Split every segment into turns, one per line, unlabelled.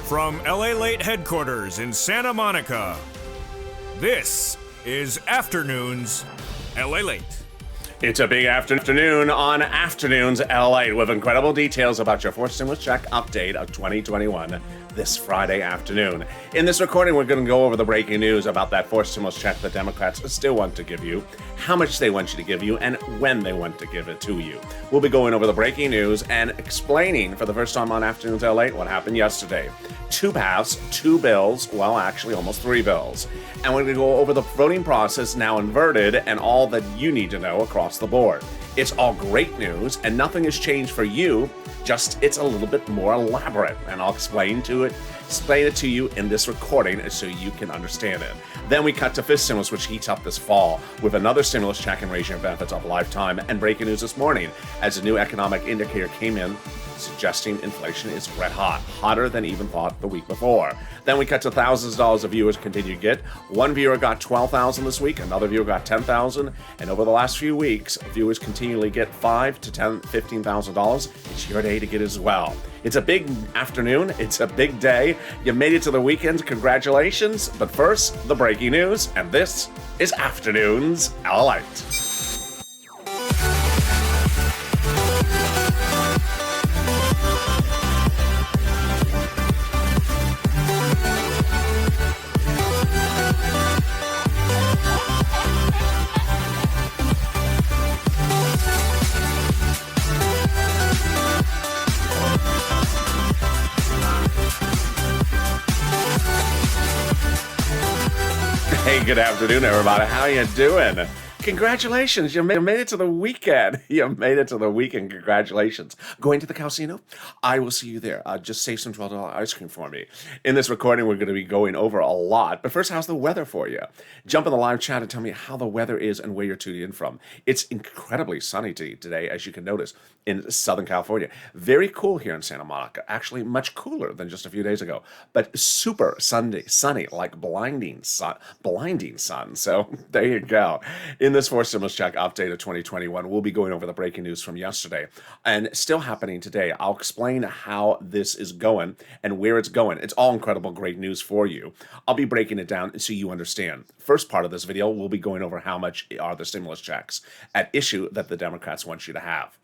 From LALATE headquarters in Santa Monica, this is Afternoons LALATE.
It's a big afternoon on Afternoons LA with incredible details about your fourth stimulus check update of 2021 this Friday afternoon. In this recording, we're going to go over the breaking news about that fourth stimulus check the Democrats still want to give you, how much they want you to give you, and when they want to give it to you. We'll be going over the breaking news and explaining for the first time on Afternoons LA what happened yesterday. 2 paths, 2 bills, well, actually almost 3 bills. And we're going to go over the voting process now inverted and all that you need to know across the board. It's all great news and nothing has changed for you, just it's a little bit more elaborate. And I'll explain it to you in this recording so you can understand it. Then we cut to fifth stimulus, which heats up this fall with another stimulus check and raising your benefits of a lifetime. And breaking news this morning as a new economic indicator came in suggesting inflation is red hot, hotter than even thought the week before. Then we cut to thousands of dollars of viewers continue to get. One viewer got $12,000 this week, another viewer got $10,000, and over the last few weeks, viewers continually get $5,000 to $10,000, $15,000. It's your day to get as well. It's a big afternoon. It's a big day. You made it to the weekend. Congratulations. But first, the breaking news, and this is Afternoons LALATE. Hey, good afternoon, everybody. How you doing? Congratulations, you made it to the weekend. You made it to the weekend. Congratulations. Going to the casino? I will see you there. Just save some $12 ice cream for me. In this recording, we're going to be going over a lot. But first, how's the weather for you? Jump in the live chat and tell me how the weather is and where you're tuning in from. It's incredibly sunny today, as you can notice, in Southern California. Very cool here in Santa Monica. Actually, much cooler than just a few days ago. But super sunny, like blinding sun. So there you go. In this fourth stimulus check update of 2021, we'll be going over the breaking news from yesterday and still happening today. I'll explain how this is going and where it's going. It's all incredible, great news for you. I'll be breaking it down so you understand. First part of this video, we'll be going over how much are the stimulus checks at issue that the Democrats want you to have.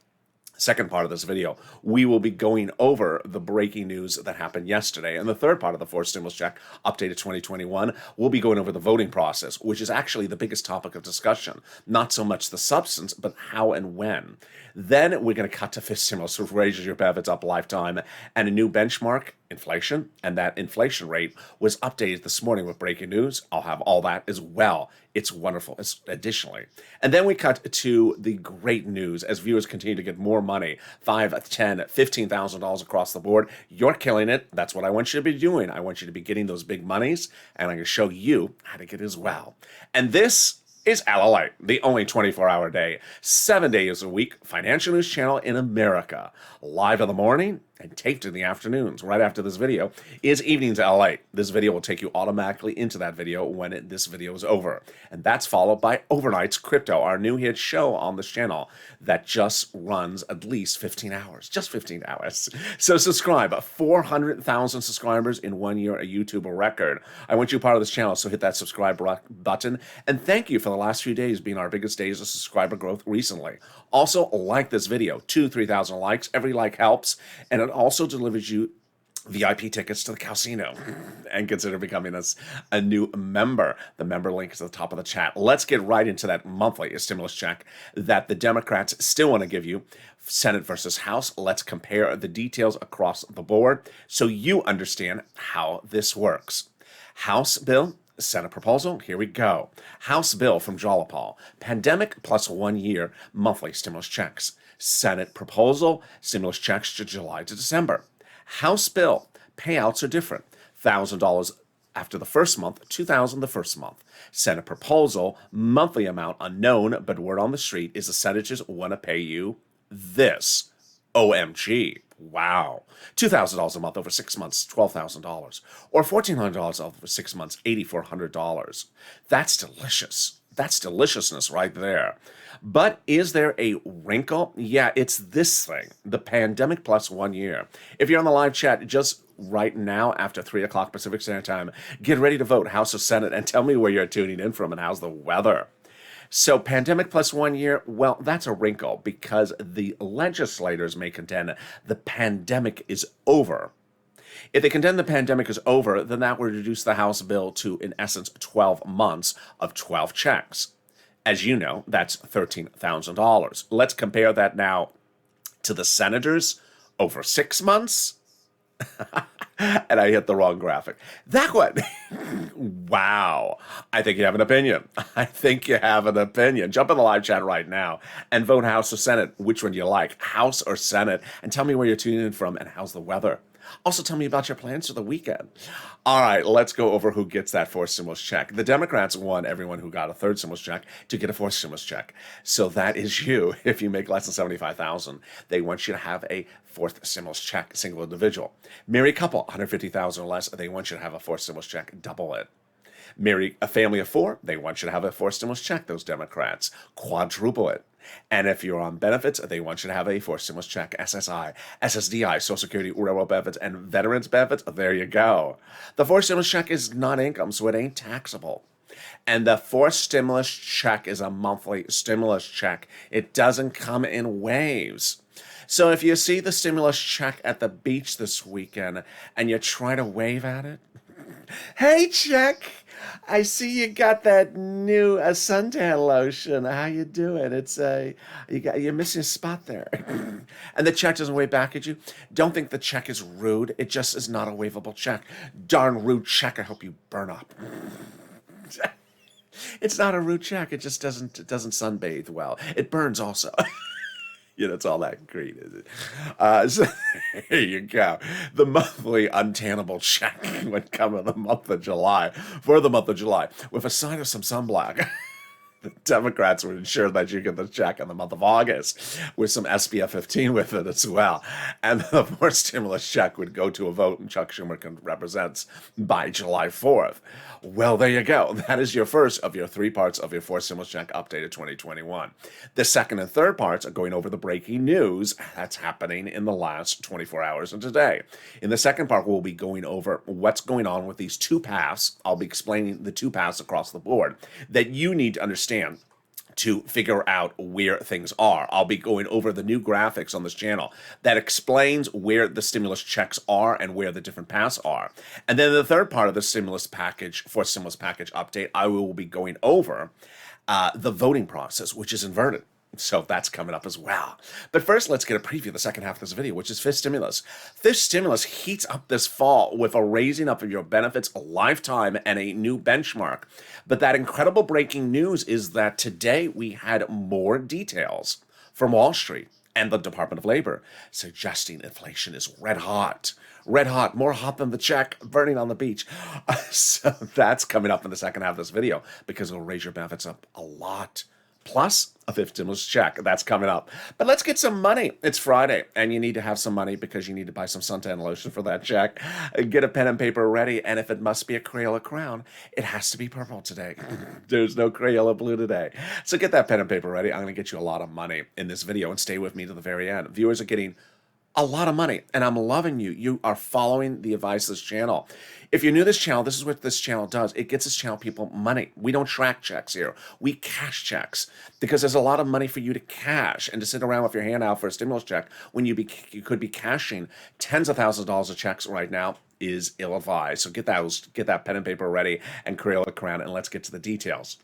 Second part of this video, we will be going over the breaking news that happened yesterday. And the third part of the fourth stimulus check, updated 2021, we'll be going over the voting process, which is actually the biggest topic of discussion. Not so much the substance, but how and when. Then we're going to cut to fifth stimulus, which raises your benefits up a lifetime, and a new benchmark, inflation, and that inflation rate was updated this morning with breaking news. I'll have all that as well. It's wonderful. It's additionally. And then we cut to the great news as viewers continue to get more money, $5,000, $10,000, $15,000 across the board. You're killing it. That's what I want you to be doing. I want you to be getting those big monies, and I'm going to show you how to get it as well. And this is LALATE, the only 24-hour day, 7 days a week financial news channel in America. Live in the morning and taped in the afternoons. Right after this video is Evenings LA. This video will take you automatically into that video when this video is over. And that's followed by Overnight's Crypto, our new hit show on this channel that just runs at least 15 hours. Just 15 hours. So subscribe. 400,000 subscribers in 1 year, a YouTube record. I want you part of this channel, so hit that subscribe button. And thank you for the last few days being our biggest days of subscriber growth recently. Also, like this video. 2,000-3,000 likes. Every like helps. And it also delivers you VIP tickets to the casino. And consider becoming a new member. The member link is at the top of the chat. Let's get right into that monthly stimulus check that the Democrats still want to give you. Senate versus House. Let's compare the details across the board so you understand how this works. House bill, Senate proposal, here we go. House bill from Jalopal, pandemic plus 1 year monthly stimulus checks. Senate proposal, stimulus checks to July to December. House bill, payouts are different. $1,000 after the first month, $2,000 the first month. Senate proposal, monthly amount unknown, but word on the street is the senators want to pay you this. OMG. Wow. $2,000 a month over 6 months, $12,000. Or $1,400 over 6 months, $8,400. That's delicious. That's deliciousness right there. But is there a wrinkle? Yeah, it's this thing, the pandemic plus 1 year. If you're on the live chat, just right now after 3 o'clock Pacific Standard Time, get ready to vote House or Senate and tell me where you're tuning in from and how's the weather. So, pandemic plus 1 year, well, that's a wrinkle because the legislators may contend the pandemic is over. If they contend the pandemic is over, then that would reduce the House bill to, in essence, 12 months of 12 checks. As you know, that's $13,000. Let's compare that now to the senators over 6 months. And I hit the wrong graphic. That one. Wow. I think you have an opinion. I think you have an opinion. Jump in the live chat right now and vote House or Senate. Which one do you like, House or Senate? And tell me where you're tuning in from and how's the weather. Also, tell me about your plans for the weekend. All right, let's go over who gets that fourth stimulus check. The Democrats want everyone who got a third stimulus check to get a fourth stimulus check. So that is you. If you make less than $75,000, they want you to have a fourth stimulus check, single individual. Married couple, $150,000 or less, they want you to have a fourth stimulus check, double it. Marry a family of 4, they want you to have a fourth stimulus check, those Democrats. Quadruple it. And if you're on benefits, they want you to have a fourth stimulus check, SSI, SSDI, Social Security, railroad benefits, and veterans benefits. There you go. The fourth stimulus check is non-income, so it ain't taxable. And the fourth stimulus check is a monthly stimulus check. It doesn't come in waves. So if you see the stimulus check at the beach this weekend and you try to wave at it, hey, check, I see you got that new suntan lotion. How you doing? It's you're missing a spot there. And the check doesn't wave back at you. Don't think the check is rude. It just is not a waveable check. Darn rude check. I hope you burn up. It's not a rude check. It just doesn't sunbathe well. It burns also. You know, it's all that green, is it? So here you go. The monthly untannable check would come in the month of July, for the month of July, with a side of some sunblock. The Democrats would ensure that you get the check in the month of August with some SPF 15 with it as well. And the fourth stimulus check would go to a vote and Chuck Schumer represents by July 4th. Well, there you go. That is your first of your 3 parts of your fourth stimulus check updated 2021. The second and third parts are going over the breaking news that's happening in the last 24 hours and today. In the second part, we'll be going over what's going on with these 2 paths. I'll be explaining the 2 paths across the board that you need to understand to figure out where things are. I'll be going over the new graphics on this channel that explains where the stimulus checks are and where the different paths are. And then the third part of the stimulus package, fourth stimulus package update, I will be going over the voting process, which is inverted. So that's coming up as well. But first, let's get a preview of the second half of this video, which is fifth stimulus. Fifth stimulus heats up this fall with a raising up of your benefits a lifetime and a new benchmark. But that incredible breaking news is that today we had more details from Wall Street and the Department of Labor suggesting inflation is red hot. Red hot, more hot than the check burning on the beach. So that's coming up in the second half of this video because it'll raise your benefits up a lot. Plus a fifth stimulus check. That's coming up. But let's get some money. It's Friday, and you need to have some money because you need to buy some suntan lotion for that check. Get a pen and paper ready, and if it must be a Crayola crown, it has to be purple today. There's no Crayola blue today. So get that pen and paper ready. I'm going to get you a lot of money in this video, and stay with me to the very end. Viewers are getting a lot of money, and I'm loving you. You are following the advice of this channel. If you're new to this channel, this is what this channel does. It gets this channel people money. We don't track checks here. We cash checks because there's a lot of money for you to cash and to sit around with your hand out for a stimulus check when you could be cashing tens of thousands of dollars of checks right now is ill-advised. So get that pen and paper ready and Crayola crown, and let's get to the details.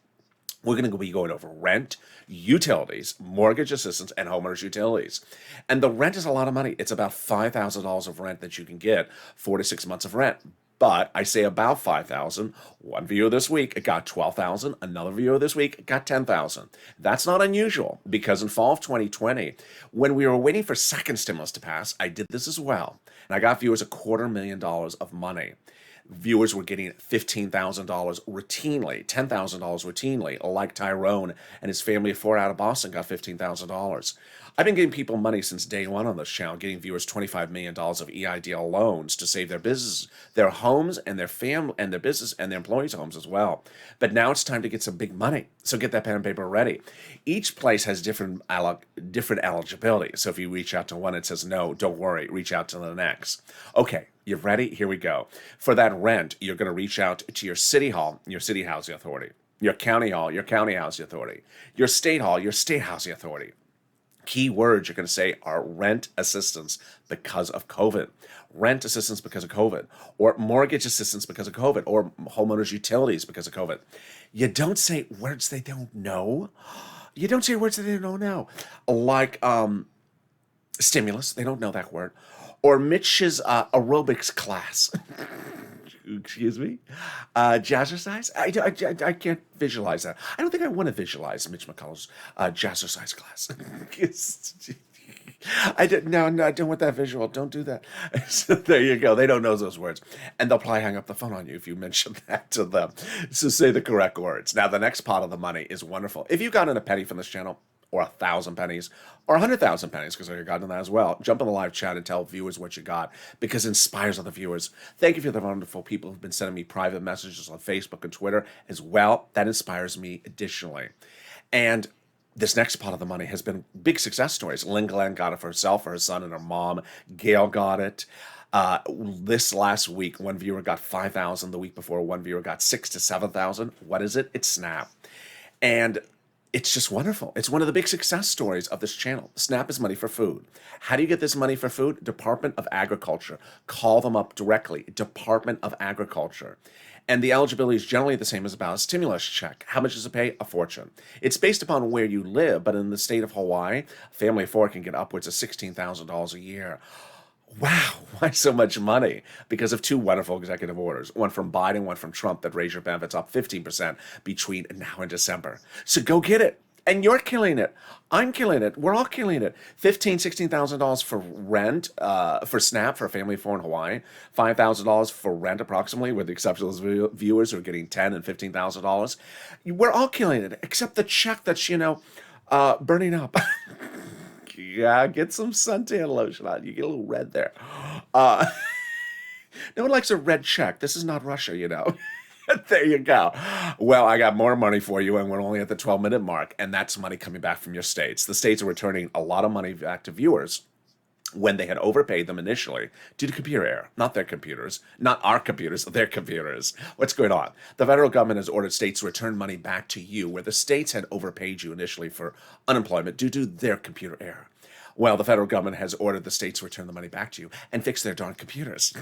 We're going to be going over rent, utilities, mortgage assistance, and homeowners utilities. And the rent is a lot of money. It's about $5,000 of rent that you can get, 4 to 6 months of rent. But I say about 5,000. One viewer this week got 12,000. Another viewer this week got 10,000. That's not unusual because in fall of 2020, when we were waiting for second stimulus to pass, I did this as well. And I got viewers $250,000 of money. Viewers were getting $15,000 routinely, $10,000 routinely, like Tyrone and his family of four out of Boston got $15,000. I've been giving people money since day one on this channel, getting viewers $25 million of EIDL loans to save their business, their homes, and their family, and their business, and their employees' homes as well. But now it's time to get some big money. So get that pen and paper ready. Each place has different eligibility. So if you reach out to one, it says, no, don't worry, reach out to the next. Okay, you're ready? Here we go. For that rent, you're going to reach out to your city hall, your city housing authority, your county hall, your county housing authority, your state hall, your state housing authority. Key words you're going to say are rent assistance because of COVID, rent assistance because of COVID, or mortgage assistance because of COVID, or homeowners utilities because of COVID. You don't say words they don't know. You don't say words that they don't know. Like stimulus, they don't know that word. Or Mitch's aerobics class. Excuse me? Jazzercise? I can't visualize that. I don't think I want to visualize Mitch McCullough's jazzercise class. I don't want that visual. Don't do that. So there you go. They don't know those words. And they'll probably hang up the phone on you if you mention that to them. So say the correct words. Now, the next pot of the money is wonderful. If you got in a penny from this channel, or 1,000 pennies, or 100,000 pennies, because I got in that as well. Jump in the live chat and tell viewers what you got, because it inspires other viewers. Thank you for the wonderful people who've been sending me private messages on Facebook and Twitter as well. That inspires me additionally. And this next pot of the money has been big success stories. Lynn Glenn got it for herself, for her son, and her mom. Gail got it. This last week, one viewer got 5,000. The week before, one viewer got 6,000 to 7,000. What is it? It's Snap. And it's just wonderful. It's one of the big success stories of this channel. SNAP is money for food. How do you get this money for food? Department of Agriculture. Call them up directly. Department of Agriculture. And the eligibility is generally the same as about a stimulus check. How much does it pay? A fortune. It's based upon where you live, but in the state of Hawaii, a family of four can get upwards of $16,000 a year. Wow, why so much money? Because of two wonderful executive orders, one from Biden, one from Trump, that raise your benefits up 15% between now and December. So go get it. And you're killing it. I'm killing it. We're all killing it. $15,000, $16,000 for rent, for SNAP, for a family of four in Hawaii. $5,000 for rent, approximately, with the exception of those viewers who are getting $10,000 and $15,000. We're all killing it, except the check that's, burning up. Yeah, get some suntan lotion on. You get a little red there. No one likes a red check. This is not Russia, There you go. Well, I got more money for you, and we're only at the 12-minute mark, and that's money coming back from your states. The states are returning a lot of money back to viewers when they had overpaid them initially due to computer error. Not their computers, not our computers, their computers. What's going on? The federal government has ordered states to return money back to you where the states had overpaid you initially for unemployment due to their computer error. Well, the federal government has ordered the states to return the money back to you and fix their darn computers.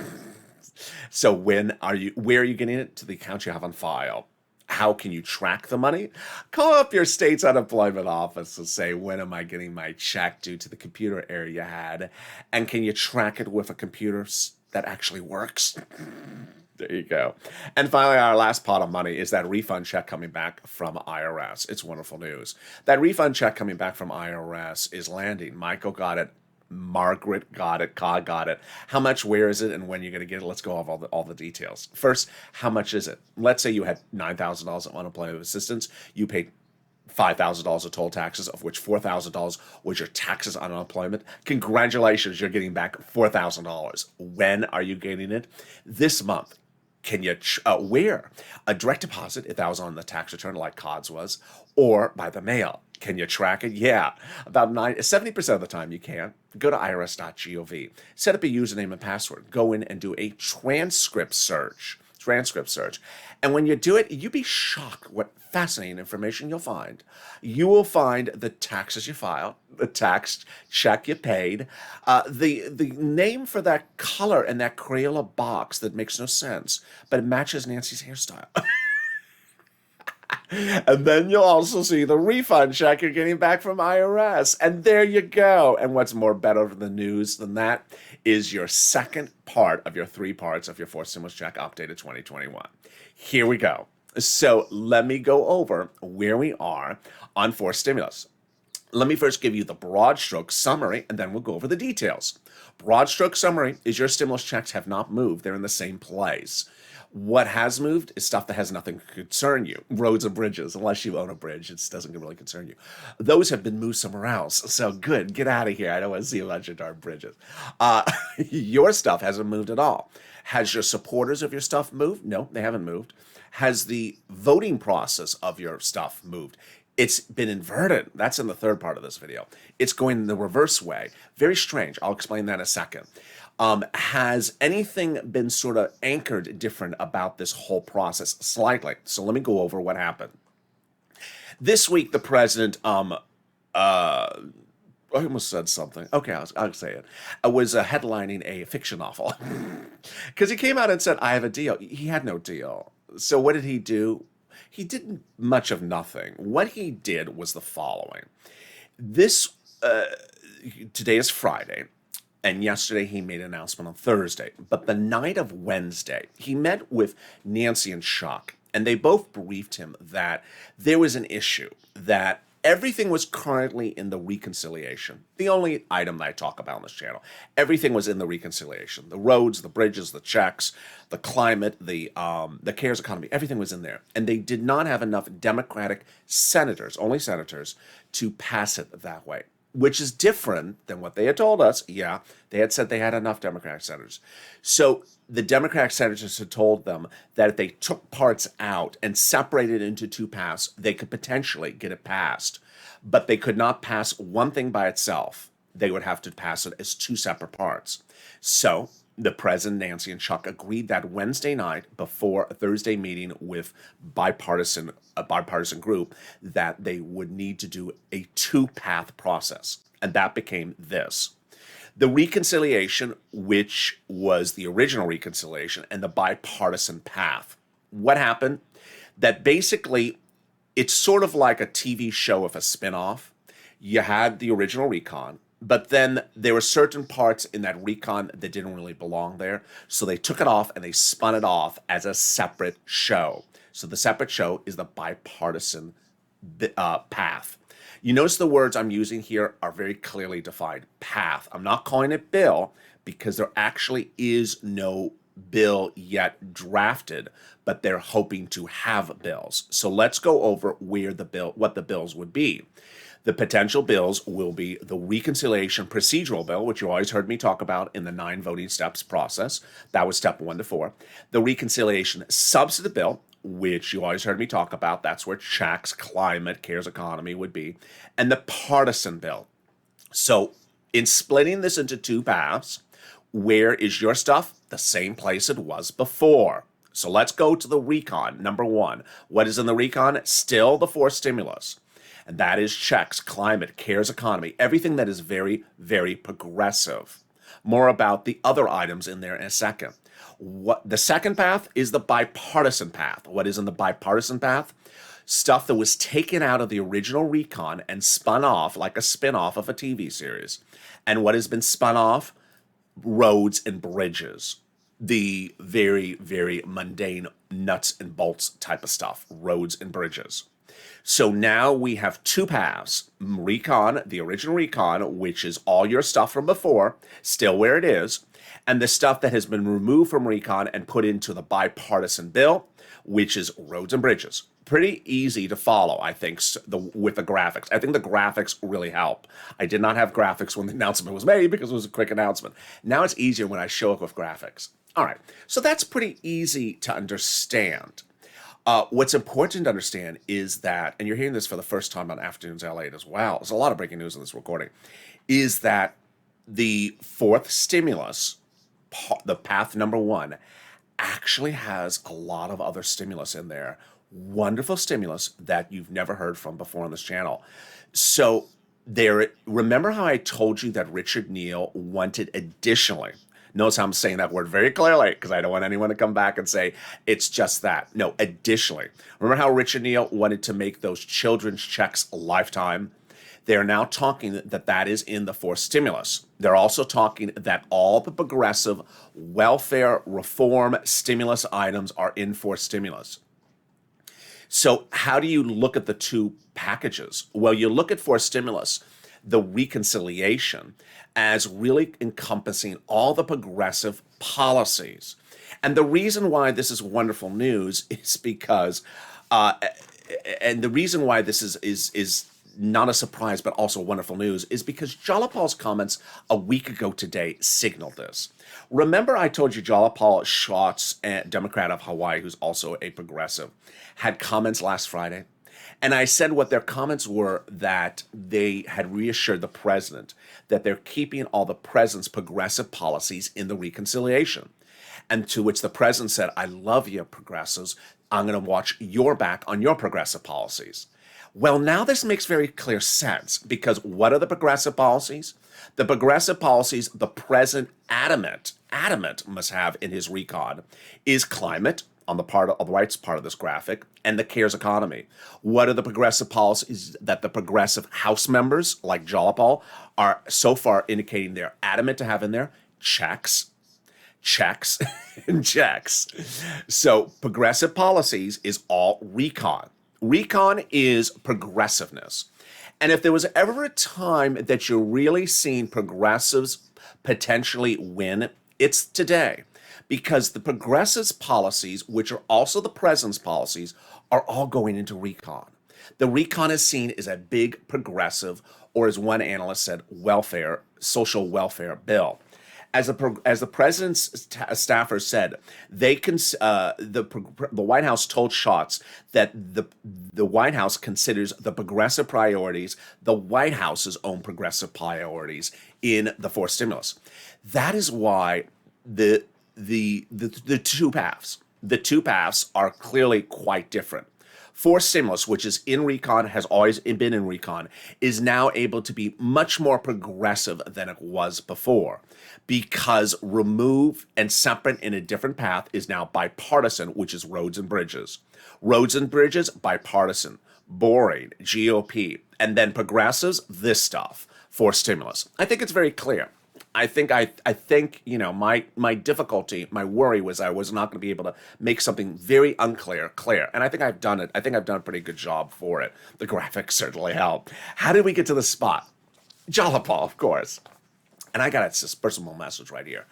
So where are you getting it? To the account you have on file. How can you track the money? Call up your state's unemployment office and say, when am I getting my check due to the computer error you had? And can you track it with a computer that actually works? There you go. And finally, our last pot of money is that refund check coming back from IRS. It's wonderful news. That refund check coming back from IRS is landing. Michael got it. Margaret got it. Todd got it. How much, where is it, and when you're going to get it? Let's go over all the details. First, how much is it? Let's say you had $9,000 of unemployment assistance. You paid $5,000 of toll taxes, of which $4,000 was your taxes on unemployment. Congratulations, you're getting back $4,000. When are you getting it? This month. Can you, where? A direct deposit, if that was on the tax return like Cod's was, or by the mail. Can you track it? Yeah. About 70% of the time you can. Go to irs.gov. Set up a username and password. Go in and do a transcript search. And when you do it, you'll be shocked what fascinating information you'll find. You will find the taxes you filed, the tax check you paid, the name for that color in that Crayola box that makes no sense, but it matches Nancy's hairstyle. And then you'll also see the refund check you're getting back from IRS. And there you go. And what's more better than news than that is your second part of your three parts of your fourth stimulus check updated 2021. Here we go. So let me go over where we are on fourth stimulus. Let me first give you the broad stroke summary, and then we'll go over the details. Broad stroke summary is your stimulus checks have not moved. They're in the same place. What has moved is stuff that has nothing to concern you. Roads and bridges, unless you own a bridge, it doesn't really concern you. Those have been moved somewhere else. So good, get out of here. I don't want to see a bunch of darn bridges. Your stuff hasn't moved at all. Has your supporters of your stuff moved? No, they haven't moved. Has the voting process of your stuff moved? It's been inverted. That's in the third part of this video. It's going the reverse way. Very strange. I'll explain that in a second. Has anything been sort of anchored different about this whole process? Slightly. So let me go over what happened. This week, the president, I almost said something. Okay, I'll say it. I was headlining a fiction novel because he came out and said, I have a deal. He had no deal. So what did he do? He did much of nothing. What he did was the following. Today is Friday, and yesterday he made an announcement on Thursday. But the night of Wednesday, he met with Nancy and Chuck, and they both briefed him that there was an issue, that everything was currently in the reconciliation. The only item that I talk about on this channel. Everything was in the reconciliation. The roads, the bridges, the checks, the climate, the CARES economy, everything was in there. And they did not have enough Democratic senators, only senators, to pass it that way, which is different than what they had told us. Yeah, they had said they had enough Democratic senators. So the Democratic senators had told them that if they took parts out and separated into two paths, they could potentially get it passed. But they could not pass one thing by itself. They would have to pass it as two separate parts. So the president, Nancy, and Chuck agreed that Wednesday night before a Thursday meeting with a bipartisan group that they would need to do a two-path process. And that became this. The reconciliation, which was the original reconciliation, and the bipartisan path. What happened? That basically, it's sort of like a TV show of a spinoff. You had the original recon, but then there were certain parts in that recon that didn't really belong there. So they took it off and they spun it off as a separate show. So the separate show is the bipartisan path. You notice the words I'm using here are very clearly defined. Path. I'm not calling it bill because there actually is no bill yet drafted, but they're hoping to have bills. So let's go over what the bills would be. The potential bills will be the reconciliation procedural bill, which you always heard me talk about in the 9 voting steps process. That was step 1 to 4. The reconciliation substantive bill, which you always heard me talk about. That's where checks, climate, CARES economy would be. And the partisan bill. So in splitting this into two paths, where is your stuff? The same place it was before. So let's go to the recon. Number 1. What is in the recon? Still the 4 stimulus. And that is checks, climate, CARES economy, everything that is very, very progressive. More about the other items in there in a second. The second path is the bipartisan path. What is in the bipartisan path? Stuff that was taken out of the original recon and spun off like a spin-off of a TV series. And what has been spun off? Roads and bridges. The very, very mundane nuts and bolts type of stuff. Roads and bridges. So now we have two paths. Recon, the original recon, which is all your stuff from before, still where it is, and the stuff that has been removed from recon and put into the bipartisan bill, which is roads and bridges. Pretty easy to follow, I think, with the graphics. I think the graphics really help. I did not have graphics when the announcement was made because it was a quick announcement. Now it's easier when I show up with graphics. All right, so that's pretty easy to understand. What's important to understand is that, and you're hearing this for the first time on Afternoons LALATE as well, there's a lot of breaking news in this recording, is that the fourth stimulus, the path number 1, actually has a lot of other stimulus in there. Wonderful stimulus that you've never heard from before on this channel. So remember how I told you that Richard Neal wanted additionally, notice how I'm saying that word very clearly because I don't want anyone to come back and say it's just that. No, additionally. Remember how Richard Neal wanted to make those children's checks a lifetime? They're now talking that is in the fourth stimulus. They're also talking that all the progressive welfare reform stimulus items are in fourth stimulus. So how do you look at the two packages? Well, you look at for stimulus, the reconciliation, as really encompassing all the progressive policies. And the reason why this is wonderful news is because, uh, and the reason why this is not a surprise, but also wonderful news, is because Jalapal's comments a week ago today signaled this. Remember, I told you Jalapal Schatz, a Democrat of Hawaii, who's also a progressive, had comments last Friday? And I said what their comments were, that they had reassured the president that they're keeping all the president's progressive policies in the reconciliation. And to which the president said, I love you, progressives. I'm going to watch your back on your progressive policies. Well, now this makes very clear sense, because what are the progressive policies? The progressive policies the president adamant must have in his recon is climate, on the part of the right's part of this graphic, and the CARES economy. What are the progressive policies that the progressive House members, like Jalapal, are so far indicating they're adamant to have in there? Checks, and checks. So progressive policies is all recon. Recon is progressiveness. And if there was ever a time that you're really seeing progressives potentially win, it's today. Because the progressives' policies, which are also the president's policies, are all going into recon. The recon is seen as a big progressive, or as one analyst said, social welfare bill. As the president's staffer said, the White House told Schatz that the White House considers the progressive priorities the White House's own progressive priorities in the forced stimulus. That is why the two paths are clearly quite different. Forced stimulus, which is in recon, has always been in recon, is now able to be much more progressive than it was before, because remove and separate in a different path is now bipartisan, which is roads and bridges. Roads and bridges, bipartisan. Boring, GOP. And then progressives, this stuff, forced stimulus. I think it's very clear. I think my difficulty, my worry was I was not going to be able to make something very unclear clear, and I think I've done it. I think I've done a pretty good job for it. The graphics certainly help. How did we get to the spot? Jalapal, of course. And I got a personal message right here.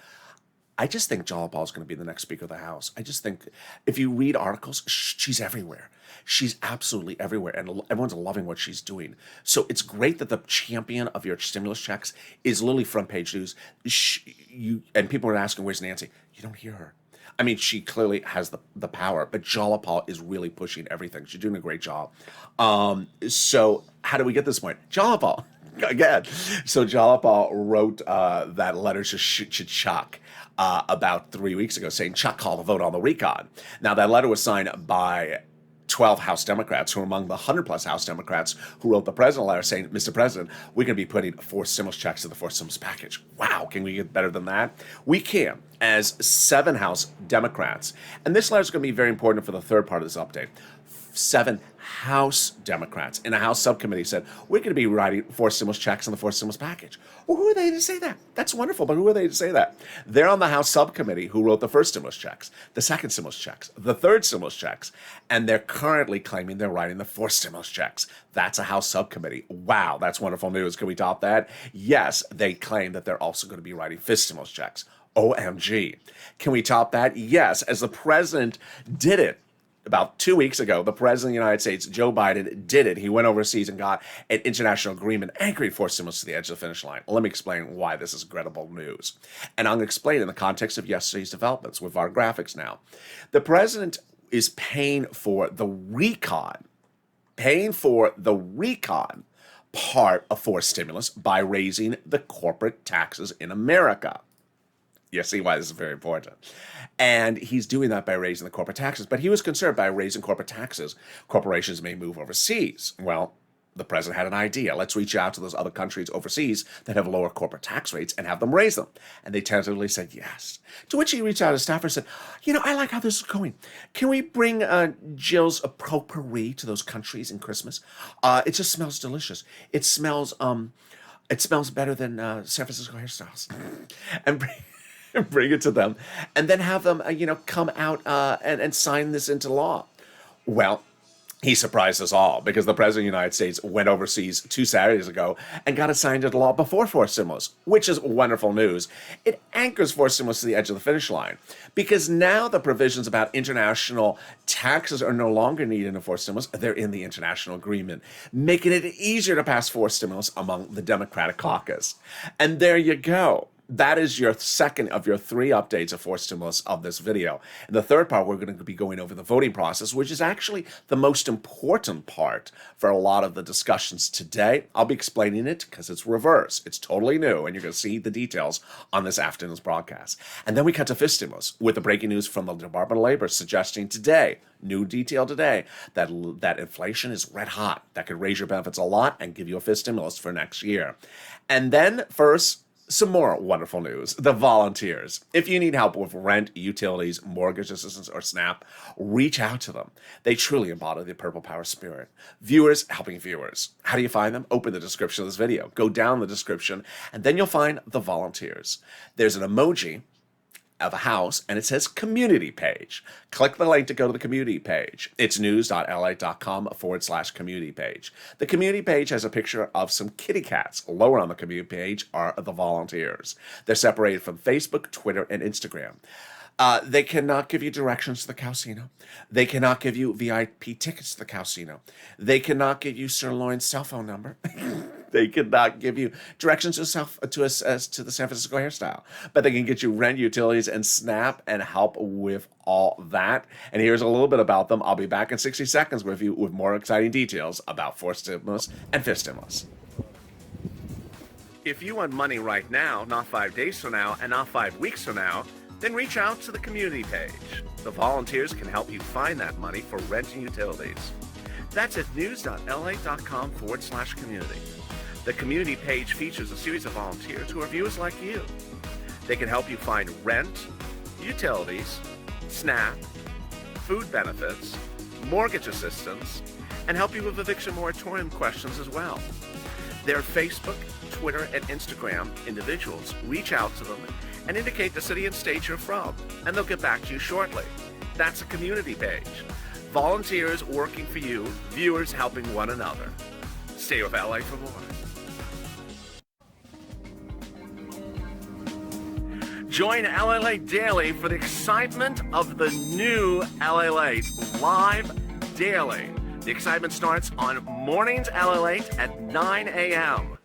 I just think Jalapal is going to be the next Speaker of the House. I just think if you read articles, she's everywhere. She's absolutely everywhere, and everyone's loving what she's doing. So it's great that the champion of your stimulus checks is literally front page news. And people are asking, where's Nancy? You don't hear her. I mean, she clearly has the power, but Jalapal is really pushing everything. She's doing a great job. So how do we get this point? Jalapal. Again. So Jalapal wrote that letter to Chuck about 3 weeks ago, saying Chuck called a vote on the recon. Now, that letter was signed by 12 House Democrats, who are among the 100-plus House Democrats who wrote the president a letter saying, Mr. President, we're going to be putting forced stimulus checks to the forced stimulus package. Wow, can we get better than that? We can, as 7 House Democrats. And this letter is going to be very important for the third part of this update. 7 House Democrats in a House subcommittee said, we're going to be writing forced stimulus checks on the forced stimulus package. Well, who are they to say that? That's wonderful, but who are they to say that? They're on the House subcommittee who wrote the first stimulus checks, the second stimulus checks, the third stimulus checks, and they're currently claiming they're writing the forced stimulus checks. That's a House subcommittee. Wow, that's wonderful news. Can we top that? Yes, they claim that they're also going to be writing fifth stimulus checks. OMG. Can we top that? Yes, as the president did it. About 2 weeks ago, the president of the United States, Joe Biden, did it. He went overseas and got an international agreement anchoring forced stimulus to the edge of the finish line. Let me explain why this is credible news. And I'm going to explain in the context of yesterday's developments with our graphics now. The president is paying for the recon part of forced stimulus by raising the corporate taxes in America. You see why this is very important. And he's doing that by raising the corporate taxes. But he was concerned by raising corporate taxes, corporations may move overseas. Well, the president had an idea. Let's reach out to those other countries overseas that have lower corporate tax rates and have them raise them. And they tentatively said yes. To which he reached out to his staffer and said, I like how this is going. Can we bring Jill's potpourri to those countries in Christmas? It just smells delicious. It smells better than San Francisco hairstyles. And bring it to them, and then have them, come out and sign this into law. Well, He surprised us all because the President of the United States went overseas 2 Saturdays ago and got it signed into law before forced stimulus, which is wonderful news. It anchors forced stimulus to the edge of the finish line because now the provisions about international taxes are no longer needed in forced stimulus. They're in the international agreement, making it easier to pass forced stimulus among the Democratic caucus. And there you go. That is your second of your 3 updates of forced stimulus of this video. In the third part, we're going to be going over the voting process, which is actually the most important part for a lot of the discussions today. I'll be explaining it because it's reverse. It's totally new, and you're going to see the details on this afternoon's broadcast. And then we cut to fifth stimulus with the breaking news from the Department of Labor suggesting today, new detail today, that inflation is red hot. That could raise your benefits a lot and give you a fifth stimulus for next year. And then first, some more wonderful news. The volunteers. If you need help with rent, utilities, mortgage assistance, or SNAP, reach out to them. They truly embody the Purple Power spirit. Viewers helping viewers. How do you find them? Open the description of this video. Go down the description, and then you'll find the volunteers. There's an emoji of a house, and it says community page. Click the link to go to the community page. It's news.lalate.com/community page. The community page has a picture of some kitty cats. Lower on the community page are the volunteers. They're separated from Facebook, Twitter, and Instagram. They cannot give you directions to the casino. They cannot give you VIP tickets to the casino. They cannot give you Sirloin's cell phone number. They cannot give you directions to the San Francisco hairstyle. But they can get you rent, utilities, and SNAP and help with all that. And here's a little bit about them. I'll be back in 60 seconds with you with more exciting details about fourth stimulus and fifth stimulus. If you want money right now, not 5 days from now, and not 5 weeks from now, then reach out to the community page. The volunteers can help you find that money for rent and utilities. That's at news.lalate.com/community. The community page features a series of volunteers who are viewers like you. They can help you find rent, utilities, SNAP, food benefits, mortgage assistance, and help you with eviction moratorium questions as well. Their Facebook, Twitter, and Instagram individuals reach out to them and indicate the city and state you're from, and they'll get back to you shortly. That's a community page. Volunteers working for you, viewers helping one another. Stay with LA for more. Join LALATE Daily for the excitement of the new LALATE live daily. The excitement starts on mornings LALATE at 9 a.m.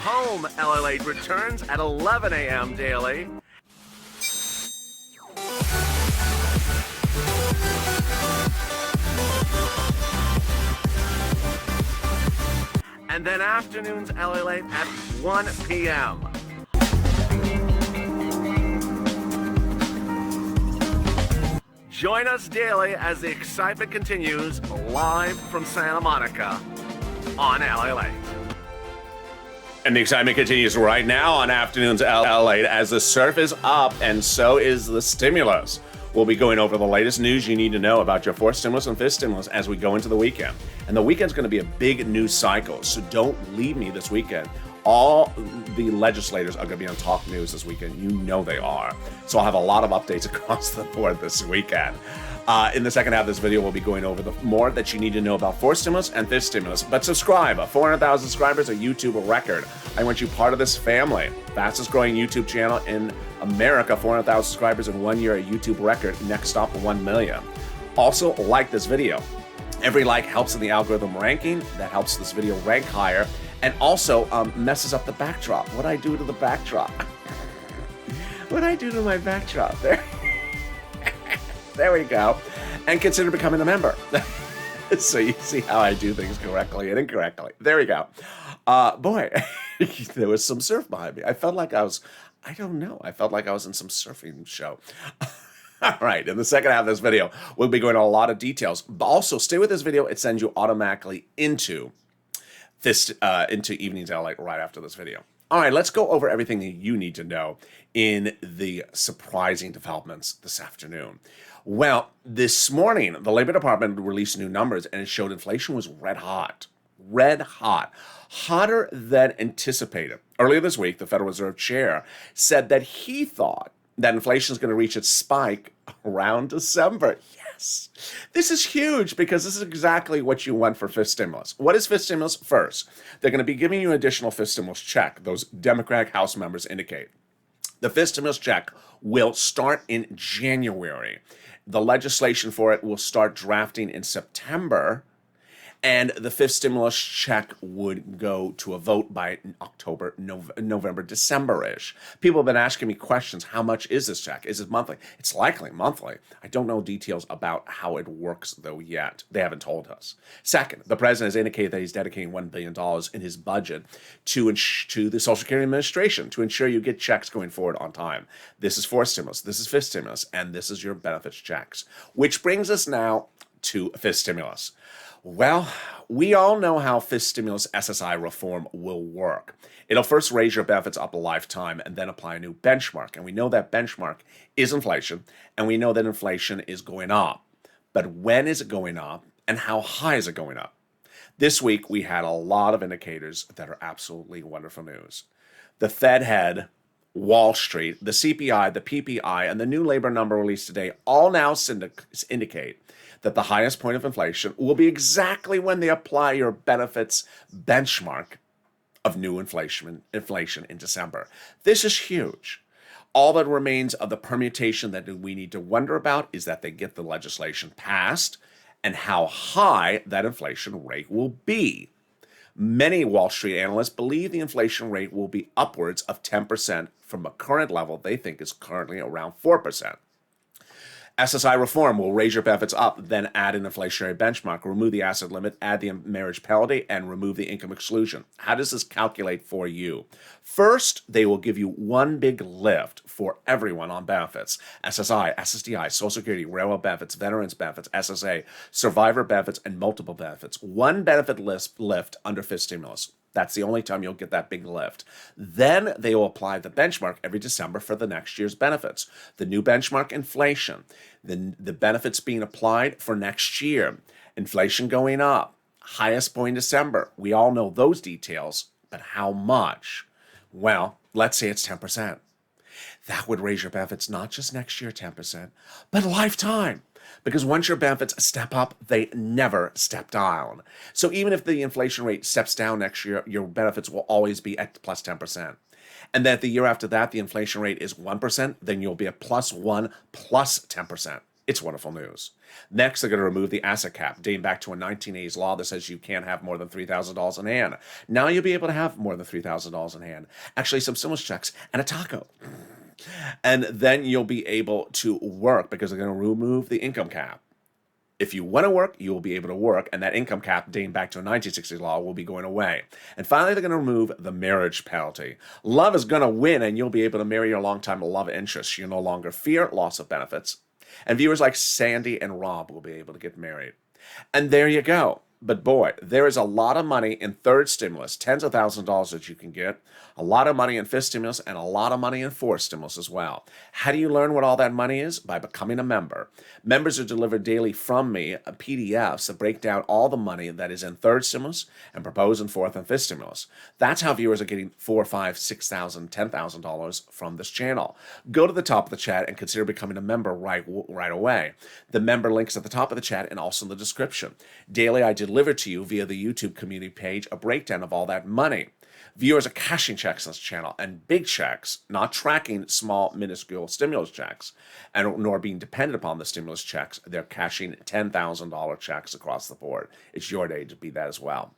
Home LALATE returns at 11 a.m. daily. And then afternoons LALATE at 1 p.m. Join us daily as the excitement continues live from Santa Monica on LALATE. And the excitement continues right now on afternoons LALATE as the surf is up and so is the stimulus. We'll be going over the latest news you need to know about your fourth stimulus and fifth stimulus as we go into the weekend. And the weekend's going to be a big news cycle, so don't leave me this weekend. All the legislators are going to be on Talk News this weekend. You know they are. So I'll have a lot of updates across the board this weekend. In the second half of this video, we'll be going over the more that you need to know about fourth stimulus and fifth stimulus. But subscribe. 400,000 subscribers, a YouTube record. I want you part of this family. Fastest growing YouTube channel in America, 400,000 subscribers in 1 year, a YouTube record. Next stop, 1 million. Also, like this video. Every like helps in the algorithm ranking. That helps this video rank higher. And also messes up the backdrop. What'd I do to the backdrop? What'd I do to my backdrop? There we go. And consider becoming a member. So you see how I do things correctly and incorrectly. There we go. Boy, there was some surf behind me. I felt like I was in some surfing show. All right, in the second half of this video, we'll be going into a lot of details. But also, stay with this video. It sends you automatically into Evenings LALATE right after this video. All right, let's go over everything that you need to know in the surprising developments this afternoon. Well, this morning, the Labor Department released new numbers, and it showed inflation was red hot. red hot, hotter than anticipated. Earlier this week, the Federal Reserve Chair said that he thought that inflation is going to reach its spike around December. Yes. This is huge because this is exactly what you want for fifth stimulus. What is fifth stimulus? First, they're going to be giving you an additional fifth stimulus check, those Democratic House members indicate. The fifth stimulus check will start in January. The legislation for it will start drafting in September, and the fifth stimulus check would go to a vote by October, November, December-ish. People have been asking me questions. How much is this check? Is it monthly? It's likely monthly. I don't know details about how it works, though, yet. They haven't told us. Second, the president has indicated that he's dedicating $1 billion in his budget to the Social Security Administration to ensure you get checks going forward on time. This is fourth stimulus. This is fifth stimulus. And this is your benefits checks. Which brings us now to fifth stimulus. Well, we all know how fifth stimulus SSI reform will work. It'll first raise your benefits up a lifetime and then apply a new benchmark. And we know that benchmark is inflation, and we know that inflation is going up. But when is it going up, and how high is it going up? This week, we had a lot of indicators that are absolutely wonderful news. The Fed head, Wall Street, the CPI, the PPI, and the new labor number released today all now indicate that the highest point of inflation will be exactly when they apply your benefits benchmark of new inflation in December. This is huge. All that remains of the permutation that we need to wonder about is that they get the legislation passed and how high that inflation rate will be. Many Wall Street analysts believe the inflation rate will be upwards of 10% from a current level they think is currently around 4%. SSI reform will raise your benefits up, then add an inflationary benchmark, remove the asset limit, add the marriage penalty, and remove the income exclusion. How does this calculate for you? First, they will give you one big lift for everyone on benefits. SSI, SSDI, Social Security, railroad benefits, veterans benefits, SSA, survivor benefits, and multiple benefits. One benefit lift under fifth stimulus. That's the only time you'll get that big lift. Then they will apply the benchmark every December for the next year's benefits. The new benchmark, inflation. The benefits being applied for next year. Inflation going up. Highest point in December. We all know those details, but how much? Well, let's say it's 10%. That would raise your benefits not just next year 10%, but lifetime. Because once your benefits step up, they never step down. So even if the inflation rate steps down next year, your benefits will always be at plus 10%. And then the year after that, the inflation rate is 1%, then you'll be at plus 1 plus 10%. It's wonderful news. Next, they're going to remove the asset cap, dating back to a 1980s law that says you can't have more than $3,000 in hand. Now you'll be able to have more than $3,000 in hand. Actually, some stimulus checks and a taco. And then you'll be able to work because they're going to remove the income cap. If you want to work, you will be able to work, and that income cap dating back to a 1960s law will be going away. And finally, they're going to remove the marriage penalty. Love is going to win, and you'll be able to marry your longtime love interest. You no longer fear loss of benefits. And viewers like Sandy and Rob will be able to get married. And there you go. But boy, there is a lot of money in third stimulus, tens of thousands of dollars that you can get, a lot of money in fifth stimulus, and a lot of money in fourth stimulus as well. How do you learn what all that money is? By becoming a member. Members are delivered daily from me PDFs that break down all the money that is in third stimulus and proposed in fourth and fifth stimulus. That's how viewers are getting $4,000, $5,000, $6,000, $10,000 from this channel. Go to the top of the chat and consider becoming a member right away. The member link's at the top of the chat and also in the description. Daily, I deliver to you via the YouTube community page a breakdown of all that money. Viewers are cashing checks on this channel, and big checks, not tracking small, minuscule stimulus checks, and nor being dependent upon the stimulus checks. They're cashing $10,000 checks across the board. It's your day to be that as well.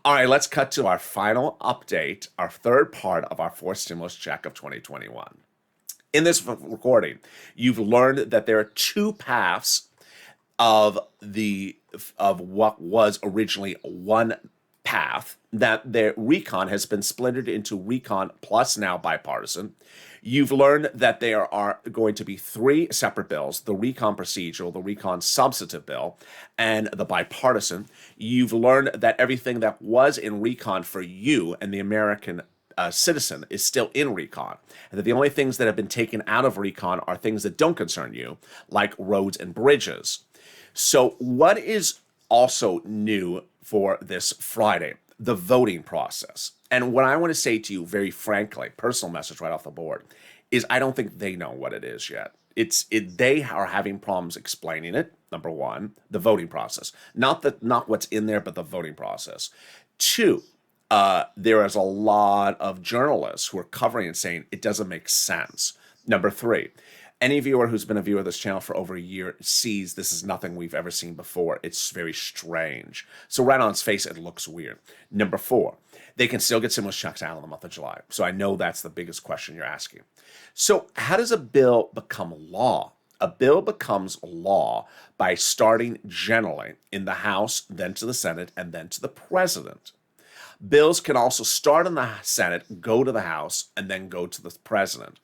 All right, let's cut to our final update, our third part of our fourth stimulus check of 2021. In this recording, you've learned that there are two paths of what was originally one path, that the recon has been splintered into recon plus now bipartisan. You've learned that there are going to be three separate bills: the recon procedural, the recon substantive bill, and the bipartisan. You've learned that everything that was in recon for you and the American citizen is still in recon, and that the only things that have been taken out of recon are things that don't concern you, like roads and bridges. So what is also new for this Friday, the voting process. And what I want to say to you very frankly, personal message right off the board, is I don't think they know what it is yet. They are having problems explaining it. Number one, the voting process, not what's in there, but the voting process. Two, there is a lot of journalists who are covering and saying it doesn't make sense. Number three, any viewer who's been a viewer of this channel for over a year sees this is nothing we've ever seen before. It's very strange. So right on its face, it looks weird. Number four, they can still get stimulus checks out in the month of July. So I know that's the biggest question you're asking. So how does a bill become law? A bill becomes law by starting generally in the House, then to the Senate, and then to the President. Bills can also start in the Senate, go to the House, and then go to the President.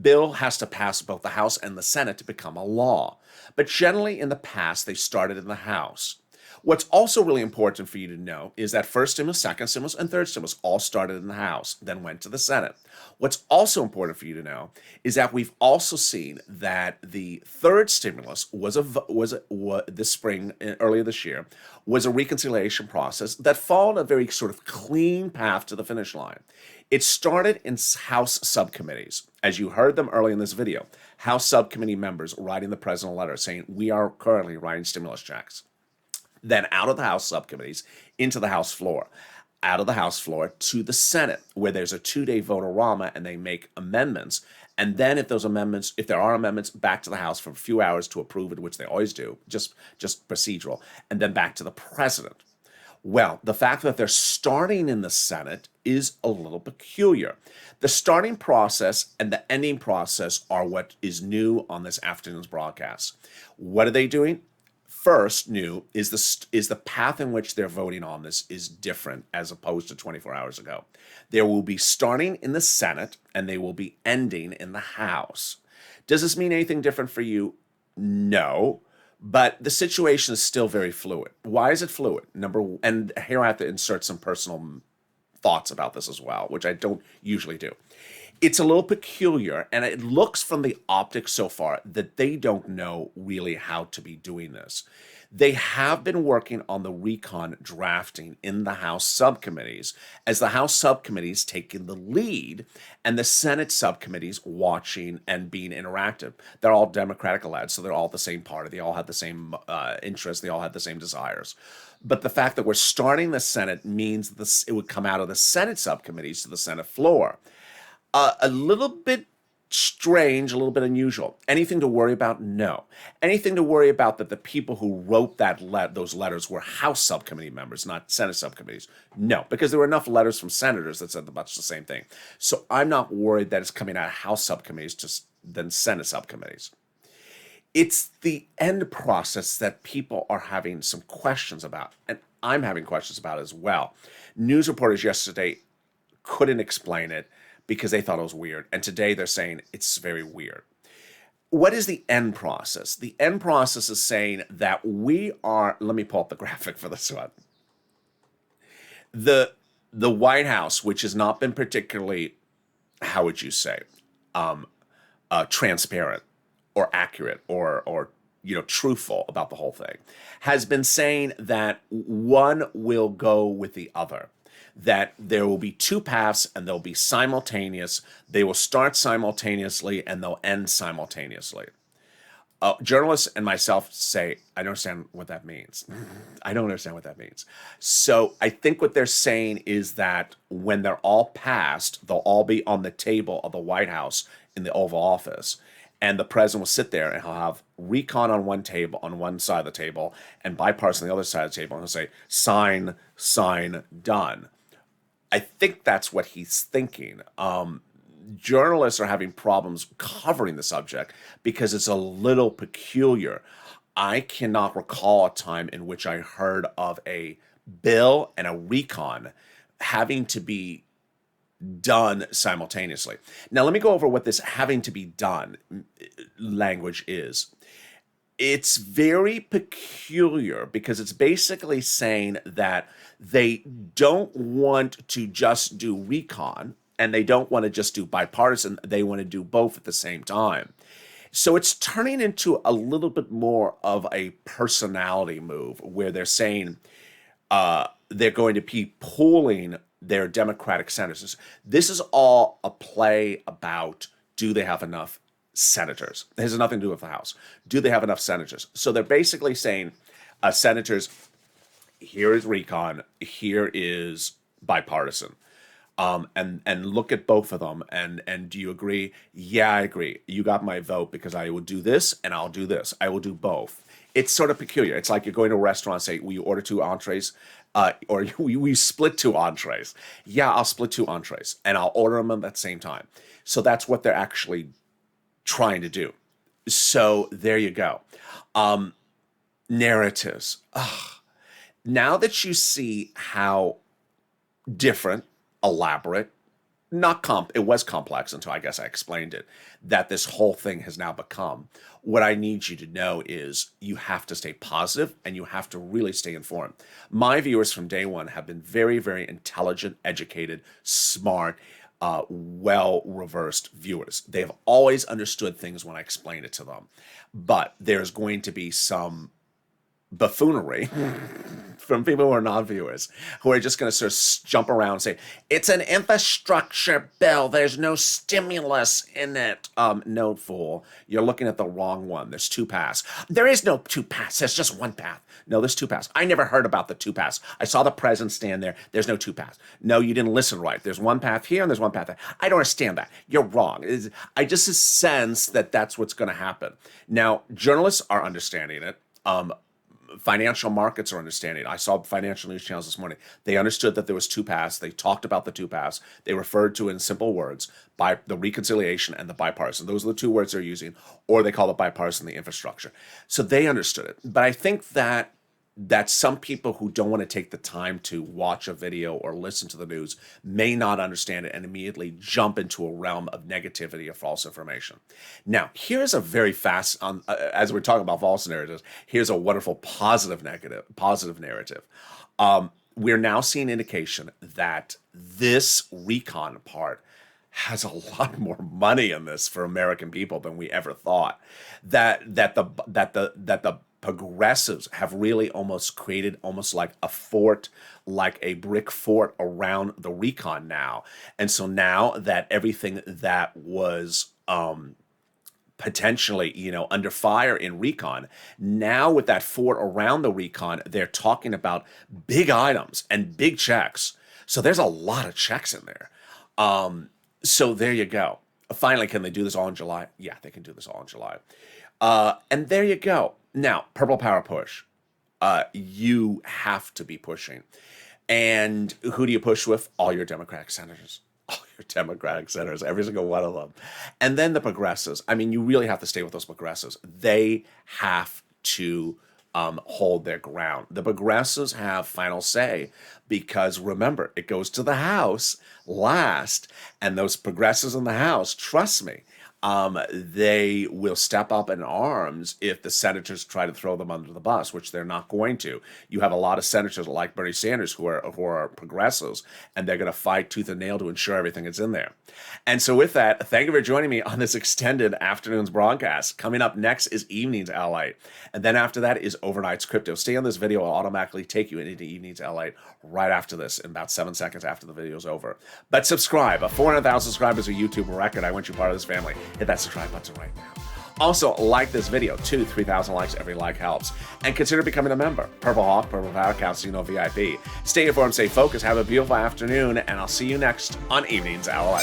Bill has to pass both the House and the Senate to become a law. But generally in the past, they started in the House. What's also really important for you to know is that first stimulus, second stimulus, and third stimulus all started in the House, then went to the Senate. What's also important for you to know is that we've also seen that the third stimulus this spring, earlier this year, was a reconciliation process that followed a very sort of clean path to the finish line. It started in House subcommittees. As you heard them early in this video, House subcommittee members writing the president a letter saying, we are currently writing stimulus checks. Then out of the House subcommittees into the House floor, out of the House floor to the Senate, where there's a 2-day vote-a-rama and they make amendments. And then if there are amendments, back to the House for a few hours to approve it, which they always do, just procedural, and then back to the president. Well, the fact that they're starting in the Senate is a little peculiar. The starting process and the ending process are what is new on this afternoon's broadcast. What are they doing? First, new is the path in which they're voting on this is different as opposed to 24 hours ago. They will be starting in the Senate and they will be ending in the House. Does this mean anything different for you? No, but the situation is still very fluid. Why is it fluid? And here I have to insert some personal thoughts about this as well, which I don't usually do. It's a little peculiar, and it looks from the optics so far that they don't know really how to be doing this. They have been working on the recon drafting in the House subcommittees, as the House subcommittees taking the lead and the Senate subcommittees watching and being interactive. They're all Democratic-led, so they're all the same party. They all have the same interests. They all have the same desires. But the fact that we're starting the Senate means it would come out of the Senate subcommittees to the Senate floor. A little bit strange, a little bit unusual. Anything to worry about? No. Anything to worry about that the people who wrote those letters were House subcommittee members, not Senate subcommittees? No, because there were enough letters from senators that said much the same thing. So I'm not worried that it's coming out of House subcommittees than Senate subcommittees. It's the end process that people are having some questions about, and I'm having questions about as well. News reporters yesterday couldn't explain it because they thought it was weird. And today they're saying it's very weird. What is the end process? The end process is saying that let me pull up the graphic for this one. The White House, which has not been particularly, how would you say, transparent or accurate or truthful about the whole thing, has been saying that one will go with the other. That there will be two paths and they'll be simultaneous. They will start simultaneously and they'll end simultaneously. Journalists and myself say, I don't understand what that means. I don't understand what that means. So I think what they're saying is that when they're all passed, they'll all be on the table of the White House in the Oval Office. And the president will sit there and he'll have recon on one table, on one side of the table, and bipartisan on the other side of the table. And he'll say, sign, sign, done. I think that's what he's thinking. Journalists are having problems covering the subject because it's a little peculiar. I cannot recall a time in which I heard of a bill and a recon having to be done simultaneously. Now, let me go over what this having to be done language is. It's very peculiar because it's basically saying that they don't want to just do recon and they don't want to just do bipartisan. They want to do both at the same time. So it's turning into a little bit more of a personality move where they're saying, they're going to be pooling their Democratic senators. This is all a play about, do they have enough senators? It has nothing to do with the House. Do they have enough senators? So they're basically saying, senators, here is recon, here is bipartisan. And look at both of them, and do you agree? Yeah, I agree. You got my vote because I will do this and I'll do this. I will do both. It's sort of peculiar. It's like you're going to a restaurant and say, will you order 2 entrees? Or we split 2 entrees. Yeah, I'll split 2 entrees and I'll order them at the same time. So that's what they're actually trying to do. So there you go. Narratives. Now that you see how different, elaborate, it was complex until I guess I explained it, that this whole thing has now become, what I need you to know is you have to stay positive and you have to really stay informed. My viewers from day one have been very, very intelligent, educated, smart, well-reversed viewers. They have always understood things when I explain it to them. But there's going to be some buffoonery from people who are non-viewers, who are just going to sort of jump around and say, it's an infrastructure bill, there's no stimulus in it. No, fool, you're looking at the wrong one. There's 2 paths. There is no 2 paths, there's just 1 path. No, there's 2 paths. I never heard about the 2 paths. I saw the president stand there. There's no 2 paths. No, you didn't listen right. There's 1 path here and there's 1 path there. I don't understand that. You're wrong. I just sense that that's what's going to happen. Now, journalists are understanding it. Financial markets are understanding. I saw financial news channels this morning. They understood that there was 2 paths. They talked about the 2 paths. They referred to it in simple words, by the reconciliation and the bipartisan. Those are the 2 words they're using, or they call it bipartisan, the infrastructure. So they understood it. But I think that some people who don't want to take the time to watch a video or listen to the news may not understand it and immediately jump into a realm of negativity or false information. Now, here's a very fast, as we're talking about false narratives, here's a wonderful positive narrative. We're now seeing indication that this recon part has a lot more money in this for American people than we ever thought. That the progressives have really almost created almost like a fort, like a brick fort around the recon now. And so now that everything that was potentially, under fire in recon, now with that fort around the recon, they're talking about big items and big checks. So there's a lot of checks in there. So there you go. Finally, can they do this all in July? Yeah, they can do this all in July. And there you go. Now, Purple Power push. You have to be pushing. And who do you push with? All your Democratic senators. All your Democratic senators, every single one of them. And then the progressives. I mean, you really have to stay with those progressives. They have to hold their ground. The progressives have final say because, remember, it goes to the House last. And those progressives in the House, trust me, they will step up in arms if the senators try to throw them under the bus, which they're not going to. You have a lot of senators like Bernie Sanders who are progressives, and they're going to fight tooth and nail to ensure everything is in there. And so with that, thank you for joining me on this extended afternoon's broadcast. Coming up next is Evenings LA, and then after that is Overnight's Crypto. Stay on this video. I'll automatically take you into Evenings LA right after this, in about 7 seconds after the video is over. But subscribe. 400,000 subscribers is a YouTube record. I want you part of this family. Hit that subscribe button right now. Also, like this video. 3,000 likes. Every like helps. And consider becoming a member. Purple Hawk, Purple Power, Casino VIP. Stay informed, stay focused. Have a beautiful afternoon, and I'll see you next on Evenings LA.